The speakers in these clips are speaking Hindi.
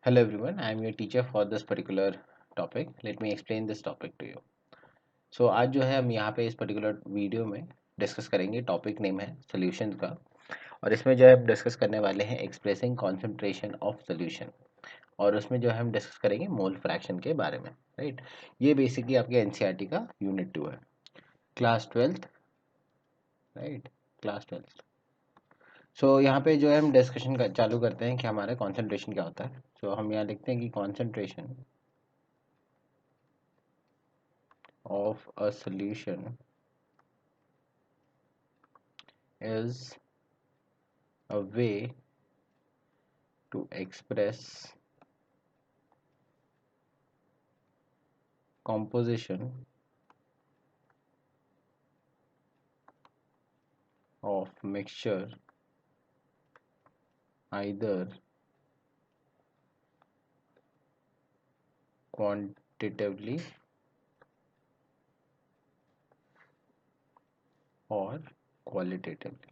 Hello everyone, I am your teacher for this particular topic. Let me explain this topic to you. So आज जो है हम यहाँ पे इस पर्टिकुलर वीडियो में डिस्कस करेंगे. टॉपिक नेम है सॉल्यूशन का और इसमें जो है हम डिस्कस करने वाले हैं एक्सप्रेसिंग कॉन्सेंट्रेशन ऑफ सॉल्यूशन और उसमें जो है हम डिस्कस करेंगे मोल फ्रैक्शन के बारे में. राइट, ये बेसिकली आपके एनसीईआरटी का यूनिट 2 है, class 12th. Right, class 12th. सो यहाँ पे जो है हम डिस्कशन चालू करते हैं कि हमारा कॉन्सेंट्रेशन क्या होता है. सो हम यहाँ लिखते हैं कि concentration of a solution is a way to express composition of mixture either quantitatively और क्वालिटेटिवली.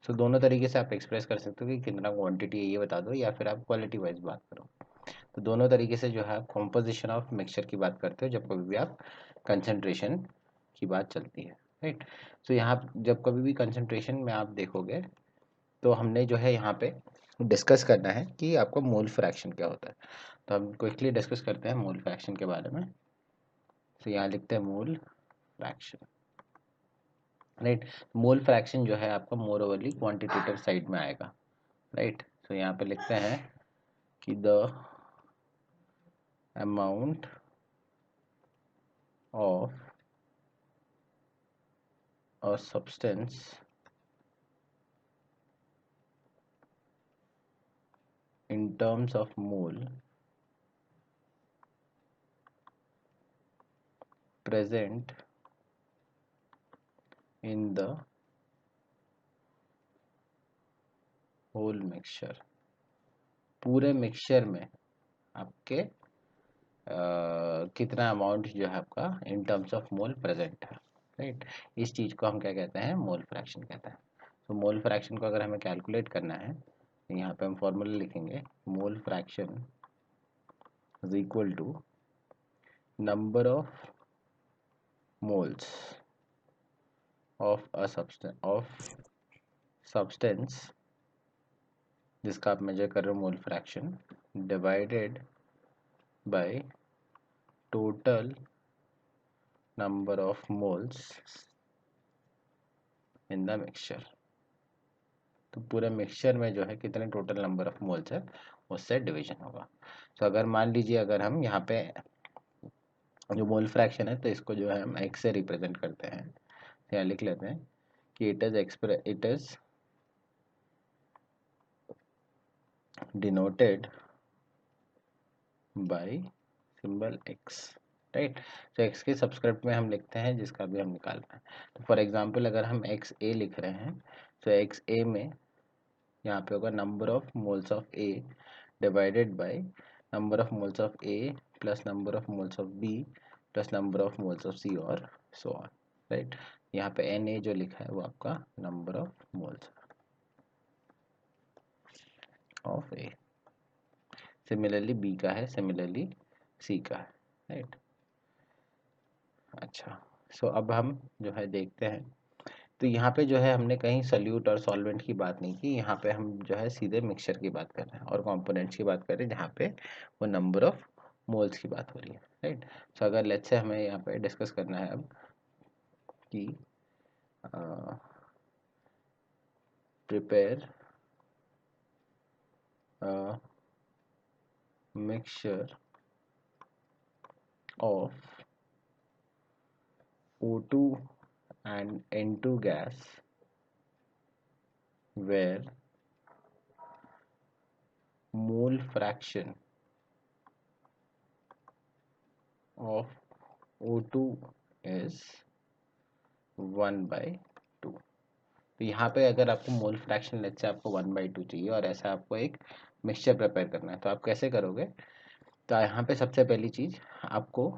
सो दोनों तरीके से आप एक्सप्रेस कर सकते हो कि कितना क्वांटिटी है ये बता दो या फिर आप क्वालिटी वाइज बात करो. तो दोनों तरीके से जो है आप कॉम्पोजिशन ऑफ मिक्सचर की बात करते हो जब कभी भी आप कंसंट्रेशन की बात चलती है. राइट, सो यहाँ जब कभी भी कंसंट्रेशन में आप देखोगे तो हमने जो है यहाँ पे डिस्कस करना है कि आपका मोल फ्रैक्शन क्या होता है. तो हम क्विकली डिस्कस करते हैं मोल फ्रैक्शन के बारे में. तो यहाँ लिखते हैं mole fraction. Right, mole fraction जो है आपका मोर ओवरली क्वांटिटेटिव साइड में आएगा. राइट, तो यहाँ पे लिखते हैं कि the amount of a substance in terms of mole present in the whole mixture. पूरे मिक्सचर में आपके कितना अमाउंट जो है आपका in terms of mole present है. राइट, इस चीज़ को हम क्या कहते हैं, मोल फ्रैक्शन कहते हैं. तो मोल फ्रैक्शन को अगर हमें कैलकुलेट करना है तो यहाँ पे हम फॉर्मूला लिखेंगे. Mole fraction is equal to number of moles of a substance जिसका आप मेजर कर रहे हो mole fraction divided by total number of moles in the mixture. तो पूरे मिक्सचर में जो है कितने टोटल नंबर ऑफ मोल्स है उससे डिवीजन होगा. तो अगर मान लीजिए अगर हम यहाँ पे जो मोल फ्रैक्शन है तो इसको जो है हम एक्स से रिप्रेजेंट करते हैं. तो यहाँ लिख लेते हैं कि it is denoted by symbol x. Right, तो एक्स के सब्सक्रिप्ट में हम लिखते हैं जिसका भी हम निकालना है. तो फॉर एग्जांपल अगर हम एक्स ए लिख रहे हैं तो एक्स ए में यहाँ पे होगा number of moles of A divided by number of moles of A plus number of moles of B plus number of moles of C और सो ऑन. राइट, यहाँ पे एन ए जो लिखा है वो आपका number of moles of A. Similarly B का है, सिमिलरली सी का है. राइट, अच्छा. सो अब हम जो है देखते हैं. तो यहाँ पे जो है हमने कहीं सल्यूट और सॉल्वेंट की बात नहीं की. यहाँ पे हम जो है सीधे मिक्सचर की बात कर रहे हैं और कंपोनेंट्स की बात कर रहे हैं जहाँ पे वो नंबर ऑफ मोल्स की बात हो रही है. राइट, सो अगर लेट्स से हमें यहाँ पे डिस्कस करना है अब कि prepare mixture of O2 and N2 gas where mole fraction of O2 is 1/2. तो यहाँ पे अगर आपको मोल फ्रैक्शन लेट से आपको 1/2 चाहिए और ऐसा आपको एक मिक्सचर प्रिपेयर करना है तो आप कैसे करोगे. तो यहाँ पे सबसे पहली चीज़ आपको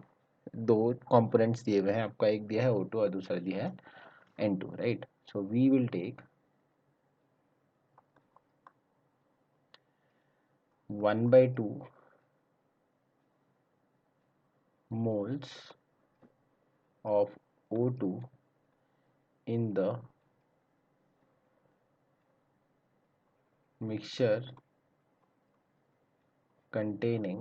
दो कंपोनेंट्स दिए हुए हैं. आपका एक दिया है O2 और दूसरा दिया है N2. Right, so we will take 1/2 moles of O2 in the mixture containing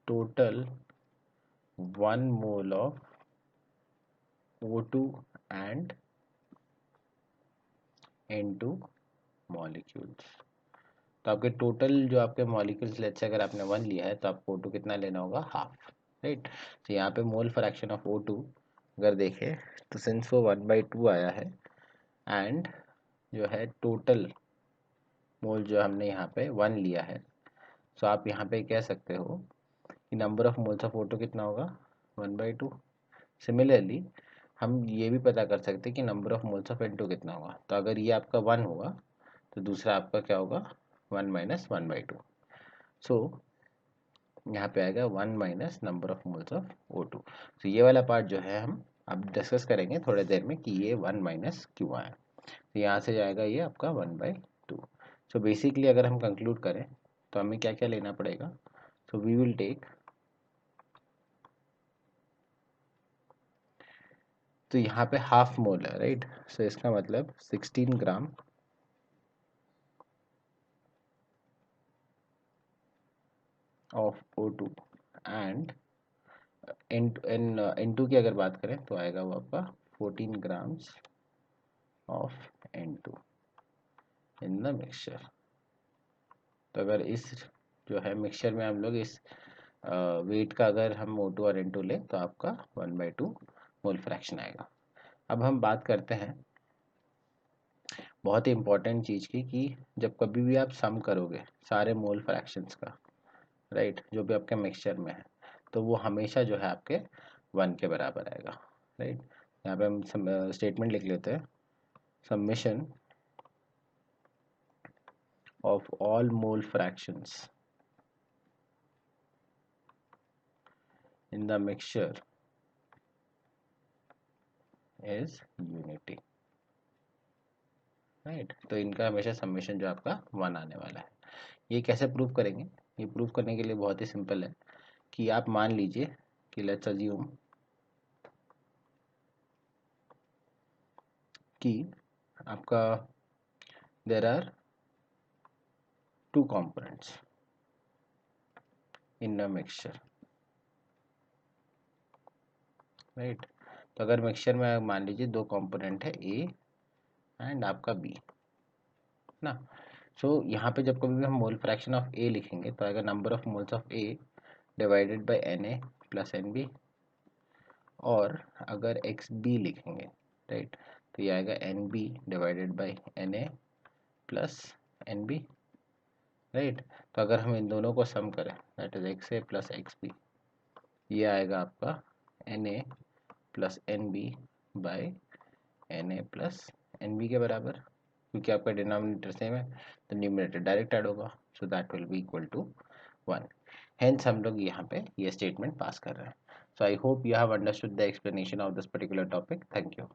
total 1 mole of O2 and N2 molecules। तो आपके टोटल जो आपके मॉलिक्यूल्स, लेट्स से अगर आपने 1 लिया है तो आपको O2 कितना लेना होगा, हाफ, राइट। तो यहाँ पे मोल फ्रैक्शन ऑफ O2 अगर देखें तो सिंस वो 1/2 आया है एंड जो है टोटल मोल जो हमने यहाँ पे 1 लिया है, सो आप यहाँ पे कह सकते हो कि number of moles of O2 कितना होगा, 1/2। सिमिलरली हम ये भी पता कर सकते हैं कि number of moles of N2 कितना होगा। तो अगर ये आपका 1 होगा तो दूसरा आपका क्या होगा, 1 माइनस 1/2। सो यहाँ पे आएगा 1 minus number of moles of O2। तो ये वाला पार्ट जो है हम अब डिस्कस करेंगे थोड़ी देर में कि ये 1 माइनस क्यों आया। तो यहाँ से जाएगा ये आपका 1/2। सो बेसिकली अगर हम कंक्लूड करें तो हमें क्या क्या लेना पड़ेगा। सो वी विल टेक, तो यहाँ पे हाफ मोल है, राइट। सो इसका मतलब 16 gram of O2 and N2 की अगर बात करें तो आएगा वो आपका 14 grams of N2 in the mixture. तो अगर इस जो है मिक्सचर में हम लोग इस वेट का अगर हम O2 और N2 लें तो आपका 1/2 मोल फ्रैक्शन आएगा। अब हम बात करते हैं बहुत ही इंपॉर्टेंट चीज़ की, कि जब कभी भी आप सम करोगे सारे मोल फ्रैक्शंस का, राइट, जो भी आपके मिक्सचर में है, तो वो हमेशा जो है आपके 1 के बराबर आएगा, राइट। यहाँ पे हम स्टेटमेंट लिख लेते हैं, summation of all mole fractions in the mixture is unity, right. तो इनका हमेशा समेशन जो आपका 1 आने वाला है। ये कैसे प्रूव करेंगे, ये प्रूव करने के लिए बहुत ही सिंपल है कि आप मान लीजिए कि लेट्स अज्यूम कि आपका there are 2 components in a mixture, right. तो अगर मिक्सचर में मान लीजिए 2 कंपोनेंट है ए एंड आपका बी ना। सो यहाँ पे जब कभी भी हम मोल फ्रैक्शन ऑफ ए लिखेंगे तो आएगा number of moles of A divided by Na plus Nb, और अगर एक्स बी लिखेंगे, राइट, तो ये आएगा Nb divided by Na plus Nb, right. तो अगर हम इन दोनों को सम करें that is X A plus X B, ये आएगा आपका Na plus Nb by Na plus Nb के बराबर, क्योंकि आपका डिनोमिनेटर सेम है तो न्यूमरेटर डायरेक्ट ऐड होगा, so that will be equal to 1। Hence हम लोग यहाँ पे ये स्टेटमेंट पास कर रहे हैं। So I hope you have understood the explanation of this particular topic. Thank you.